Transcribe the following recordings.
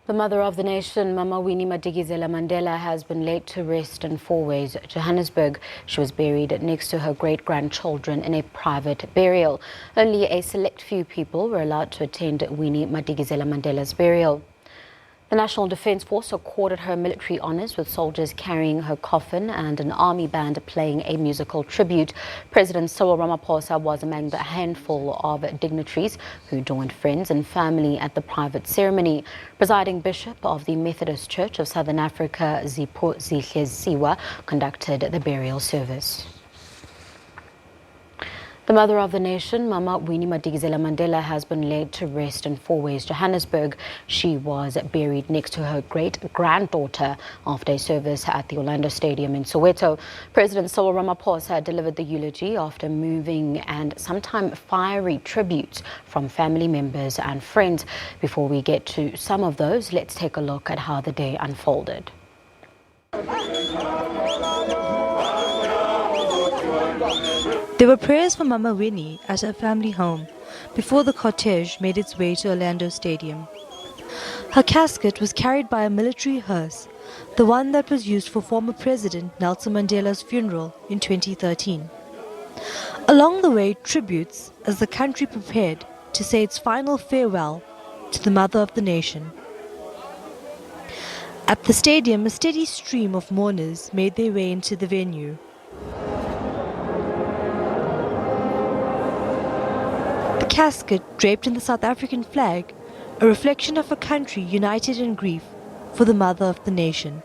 The mother of the nation, Mama Winnie Madikizela-Mandela, has been laid to rest in Fourways, Johannesburg. She was buried next to her great-grandchildren in a private burial. Only a select few people were allowed to attend Winnie Madikizela-Mandela's burial. The National Defence Force accorded her military honours, with soldiers carrying her coffin and an army band playing a musical tribute. President Cyril Ramaphosa was among the handful of dignitaries who joined friends and family at the private ceremony. Presiding Bishop of the Methodist Church of Southern Africa, Zipho Zihlesiwa, conducted the burial service. The mother of the nation, Mama Winnie Madikizela-Mandela, has been laid to rest in Fourways, Johannesburg. She was buried next to her great-granddaughter after a service at the Orlando Stadium in Soweto. President Cyril Ramaphosa delivered the eulogy after moving and sometimes fiery tributes from family members and friends. Before we get to some of those, let's take a look at how the day unfolded. There were prayers for Mama Winnie at her family home before the cortege made its way to Orlando Stadium. Her casket was carried by a military hearse, the one that was used for former President Nelson Mandela's funeral in 2013. Along the way, tributes as the country prepared to say its final farewell to the mother of the nation. At the stadium, a steady stream of mourners made their way into the venue. The casket, draped in the South African flag, a reflection of a country united in grief for the mother of the nation.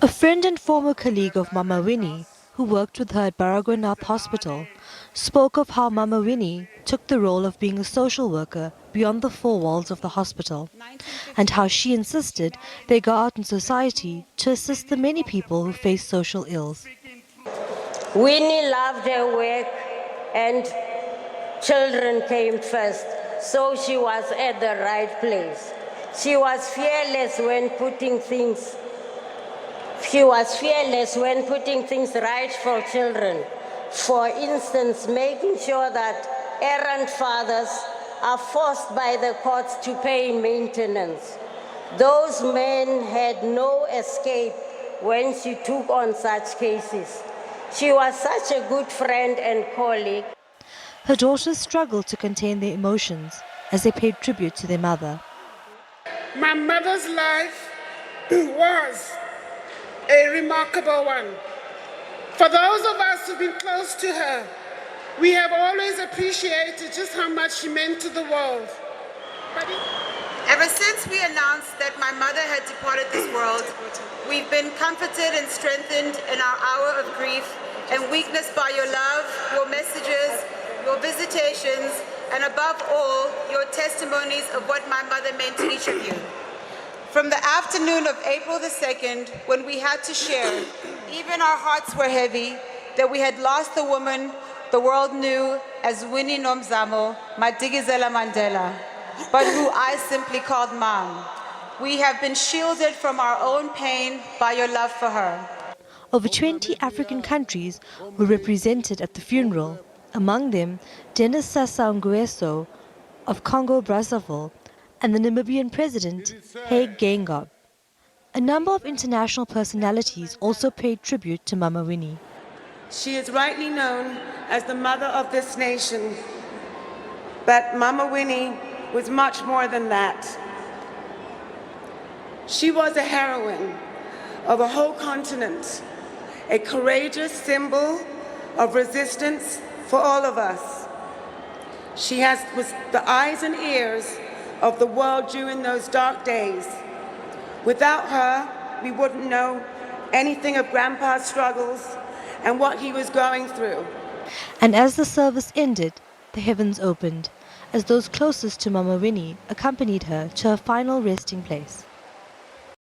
A friend and former colleague of Mama Winnie, who worked with her at Baragwanath Hospital, spoke of how Mama Winnie took the role of being a social worker beyond the four walls of the hospital, and how she insisted they go out in society to assist the many people who face social ills. Winnie loved her work, and children came first, so she was at the right place. She was fearless when putting things right for children. For instance, making sure that errant fathers are forced by the courts to pay maintenance. Those men had no escape when she took on such cases. She was such a good friend and colleague. Her daughters struggled to contain their emotions as they paid tribute to their mother. My mother's life was a remarkable one. For those of us who've been close to her, we have always appreciated just how much she meant to the world. Ever since we announced that my mother had departed this world, we've been comforted and strengthened in our hour of grief and weakness by your love, your messages, your visitations, and above all, your testimonies of what my mother meant to each of you. From the afternoon of April the 2nd, when we had to share, even our hearts were heavy that we had lost the woman the world knew as Winnie Madikizela-Mandela, but who I simply called Mom. We have been shielded from our own pain by your love for her. Over 20 African countries were represented at the funeral, among them Denis Sassou Nguesso of Congo-Brazzaville and the Namibian President Hage Geingob. A number of international personalities also paid tribute to Mama Winnie. She is rightly known as the mother of this nation, but Mama Winnie was much more than that. She was a heroine of a whole continent, a courageous symbol of resistance for all of us. She was the eyes and ears of the world during those dark days. Without her, we wouldn't know anything of Grandpa's struggles and what he was going through. And as the service ended, the heavens opened, as those closest to Mama Winnie accompanied her to her final resting place.